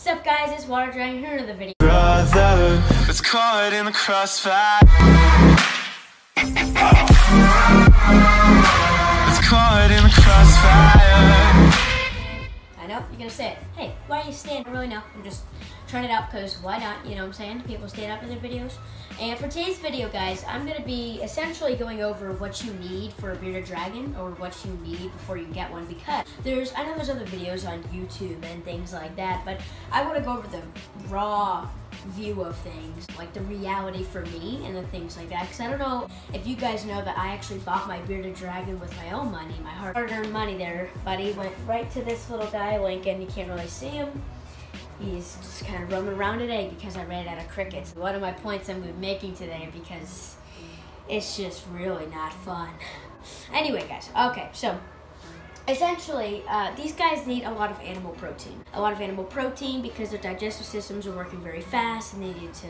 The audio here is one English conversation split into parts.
up, guys? It's Water Dragon here in the video. Brother, it's caught in the crossfire. It's caught in the crossfire. I know, you're gonna say it. Hey, why are you standing? I don't really know. I'm just trying it out because why not? You know what I'm saying? People stand up in their videos. And for today's video, guys, I'm gonna be essentially going over what you need for a bearded dragon, or what you need before you get one, because I know there's other videos on YouTube and things like that, but I want to go over the raw view of things, like the reality for me and the things like that, because I don't know if you guys know that I actually bought my bearded dragon with my own money, my hard-earned money there, buddy. Went right to this little guy, Lincoln. You can't really see him. He's just kind of roaming around today because I ran out of crickets. One of my points I'm making today, because it's just really not fun. Anyway, guys, okay, so essentially, these guys need a lot of animal protein. A lot of animal protein because their digestive systems are working very fast, and they need to,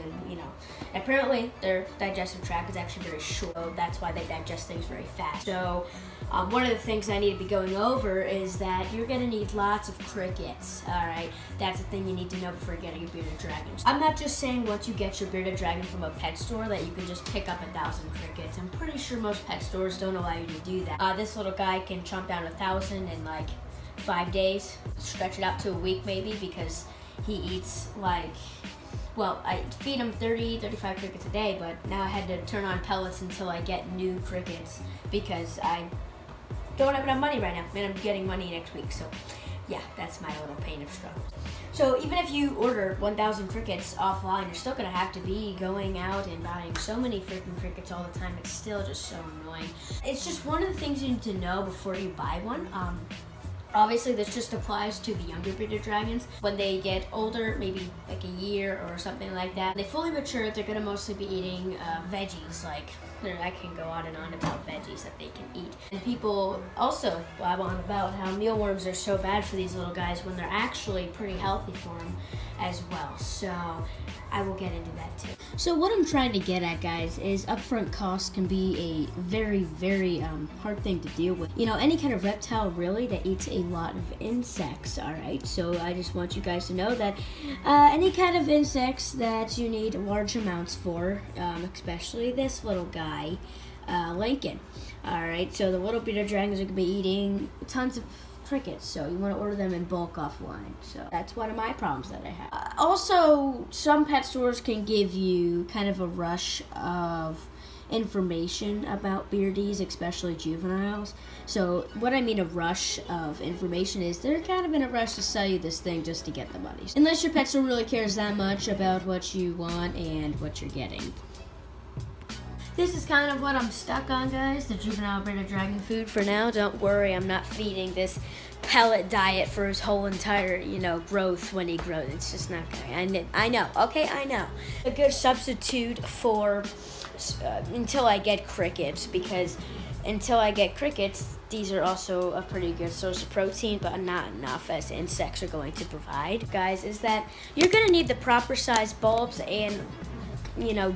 apparently their digestive tract is actually very short, so that's why they digest things very fast. So one of the things I need to be going over is that you're gonna need lots of crickets, all right? That's the thing you need to know before getting a bearded dragon. I'm not just saying once you get your bearded dragon from a pet store that you can just pick up 1,000 crickets. I'm pretty sure most pet stores don't allow you to do that. This little guy can chomp down 1,000 in like 5 days, stretch it out to a week maybe, because he eats like, well, I feed him 35 crickets a day, but now I had to turn on pellets until I get new crickets because I don't have enough money right now, and I'm getting money next week, so yeah, that's my little pain of struggle. So even if you order 1,000 crickets offline, you're still gonna have to be going out and buying so many freaking crickets all the time. It's still just so annoying. It's just one of the things you need to know before you buy one. Obviously, this just applies to the younger bearded dragons. When they get older, maybe like a year or something like that, they fully mature, they're gonna mostly be eating veggies. Like, I can go on and on about veggies that they can eat. And people also blab on about how mealworms are so bad for these little guys when they're actually pretty healthy for them as well. So I will get into that too. So what I'm trying to get at, guys, is upfront costs can be a very, very hard thing to deal with. You know, any kind of reptile really that eats a lot of insects, all right? So I just want you guys to know that any kind of insects that you need large amounts for, especially this little guy, Lincoln. All right, so the little bearded dragons are gonna be eating tons of crickets, so you want to order them in bulk offline. So that's one of my problems that I have. Also, some pet stores can give you kind of a rush of information about beardies, especially juveniles. So what I mean a rush of information is they're kind of in a rush to sell you this thing just to get the money. Unless your pet store really cares that much about what you want and what you're getting. This is kind of what I'm stuck on, guys, the juvenile bearded dragon food for now. Don't worry, I'm not feeding this pellet diet for his whole entire, growth when he grows. It's just not gonna. I know, okay, I know. A good substitute for until I get crickets, because until I get crickets, these are also a pretty good source of protein, but not enough as insects are going to provide. Guys, is that you're gonna need the proper size bulbs and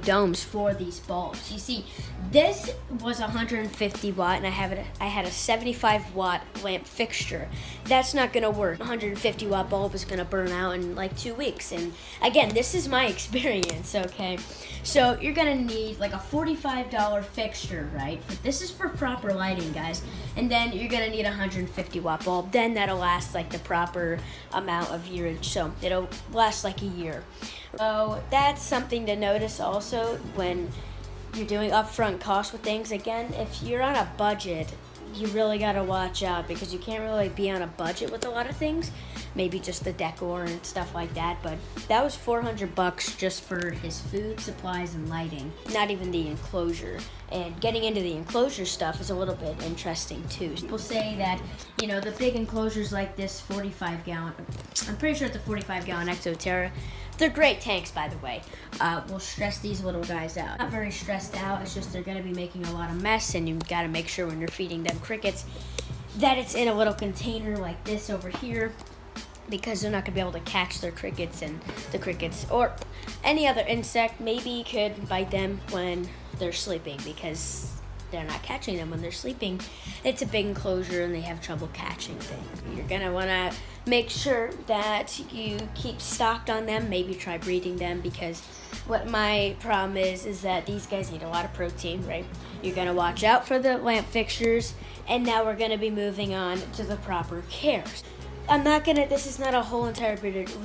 domes for these bulbs. You see, this was 150 watt, and I had a 75 watt lamp fixture. That's not gonna work. 150 watt bulb is gonna burn out in like 2 weeks. And again, this is my experience, okay? So you're gonna need like a $45 fixture, right? This is for proper lighting, guys. And then you're gonna need a 150 watt bulb. Then that'll last like the proper amount of yearage. So it'll last like a year. So that's something to notice also when you're doing upfront costs with things. Again, if you're on a budget, you really gotta watch out, because you can't really be on a budget with a lot of things. Maybe just the decor and stuff like that, but that was $400 just for his food, supplies, and lighting. Not even the enclosure. And getting into the enclosure stuff is a little bit interesting too. People say that, the big enclosures like this 45-gallon, I'm pretty sure it's a 45-gallon Exoterra. They're great tanks, by the way. We'll stress these little guys out. Not very stressed out, it's just they're gonna be making a lot of mess, and you've gotta make sure when you're feeding them crickets that it's in a little container like this over here, because they're not gonna be able to catch their crickets, and the crickets or any other insect maybe could bite them when they're sleeping, because they're not catching them when they're sleeping. It's a big enclosure and they have trouble catching things. You're gonna wanna make sure that you keep stocked on them, maybe try breeding them, because what my problem is that these guys need a lot of protein, right? You're gonna watch out for the lamp fixtures, and now we're gonna be moving on to the proper cares. This is not a whole entire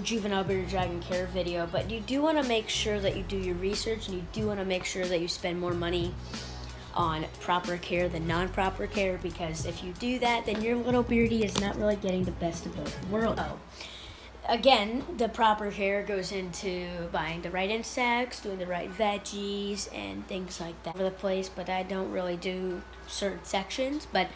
juvenile bearded dragon care video, but you do wanna make sure that you do your research, and you do wanna make sure that you spend more money on proper care than non-proper care, because if you do that, then your little beardy is not really getting the best of both worlds. Again, the proper care goes into buying the right insects, doing the right veggies, and things like that for the place, but I don't really do certain sections. But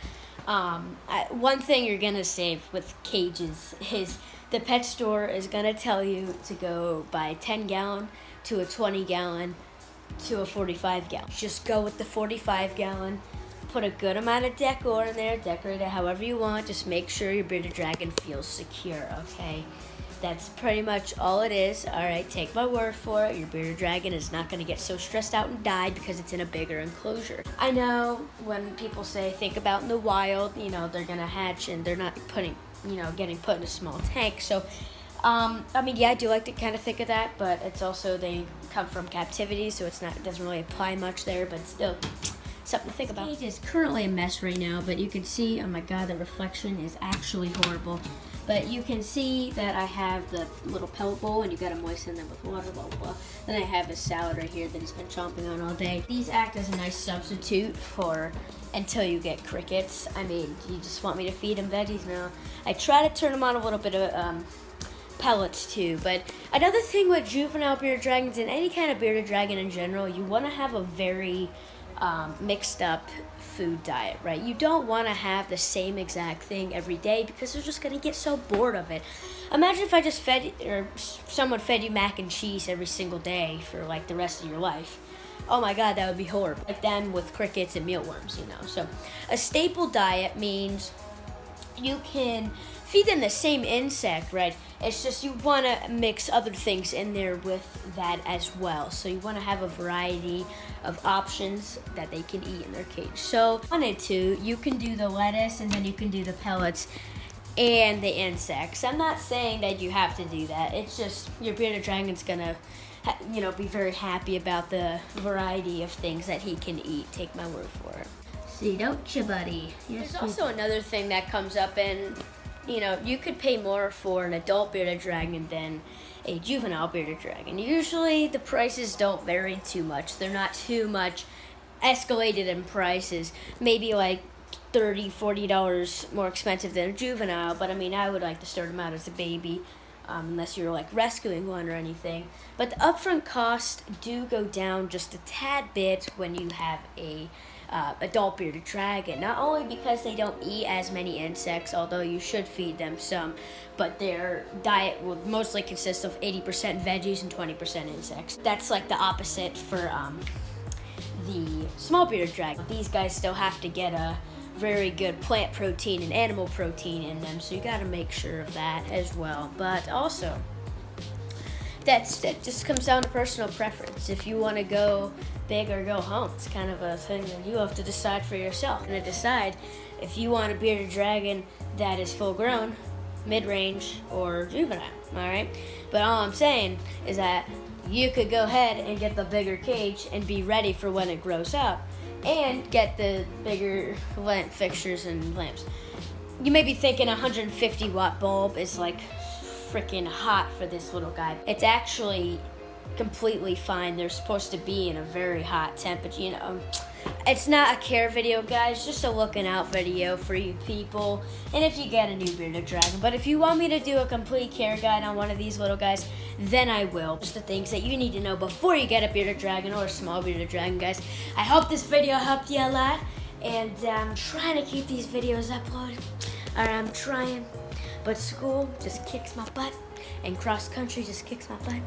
one thing you're gonna save with cages is the pet store is gonna tell you to go buy a 10-gallon to a 20-gallon to a 45-gallon. Just go with the 45-gallon. Put a good amount of decor in there, decorate it however you want. Just make sure your bearded dragon feels secure, okay? That's pretty much all it is. All right, take my word for it. Your bearded dragon is not gonna get so stressed out and die because it's in a bigger enclosure. I know when people say think about in the wild, you know, they're gonna hatch and they're not getting put in a small tank. So, I mean, yeah, I do like to kind of think of that, but it's also they come from captivity, so it doesn't really apply much there, but still something to think about. The cage is currently a mess right now, but you can see, oh my god, the reflection is actually horrible. But you can see that I have the little pellet bowl, and you gotta moisten them with water, blah, blah, blah. Then I have a salad right here that he's been chomping on all day. These act as a nice substitute for until you get crickets. I mean, you just want me to feed him veggies now. I try to turn them on a little bit of pellets too. But another thing with juvenile bearded dragons and any kind of bearded dragon in general, you wanna have a very mixed up food diet, right? You don't want to have the same exact thing every day because they're just going to get so bored of it. Imagine if I just someone fed you mac and cheese every single day for like the rest of your life. Oh my god, that would be horrible. Like them with crickets and mealworms, you know. So a staple diet means you can feed them the same insect, right? It's just you want to mix other things in there with that as well. So you want to have a variety of options that they can eat in their cage. So if you wanted to, you can do the lettuce and then you can do the pellets and the insects. I'm not saying that you have to do that. It's just your bearded dragon's gonna be very happy about the variety of things that he can eat. Take my word for it. See, don't you, buddy? Yes, there's also another thing that comes up, and you could pay more for an adult bearded dragon than a juvenile bearded dragon. Usually the prices don't vary too much. They're not too much escalated in prices. Maybe like $30, $40 more expensive than a juvenile, but I mean, I would like to start them out as a baby, unless you're like rescuing one or anything. But the upfront costs do go down just a tad bit when you have a adult bearded dragon. Not only because they don't eat as many insects, although you should feed them some, but their diet will mostly consist of 80% veggies and 20% insects. That's like the opposite for the small bearded dragon. These guys still have to get a very good plant protein and animal protein in them, so you gotta make sure of that as well. But also, that just comes down to personal preference. If you want to go big or go home, it's kind of a thing that you have to decide for yourself. And to decide if you want a bearded dragon that is full grown, mid-range, or juvenile, all right? But all I'm saying is that you could go ahead and get the bigger cage and be ready for when it grows up and get the bigger lamp fixtures and lamps. You may be thinking a 150 watt bulb is like freaking hot for this little guy. It's actually completely fine. They're supposed to be in a very hot temperature, It's not a care video, guys, just a looking out video for you people, and if you get a new bearded dragon. But if you want me to do a complete care guide on one of these little guys, then I will. Just the things that you need to know before you get a bearded dragon or a small bearded dragon, guys. I hope this video helped you a lot, and I'm trying to keep these videos uploaded. I'm trying. But school just kicks my butt, and cross country just kicks my butt,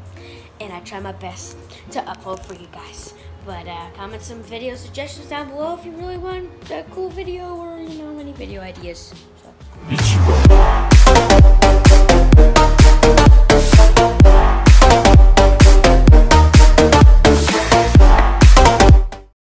and I try my best to upload for you guys. But comment some video suggestions down below if you really want a cool video or any video ideas. So.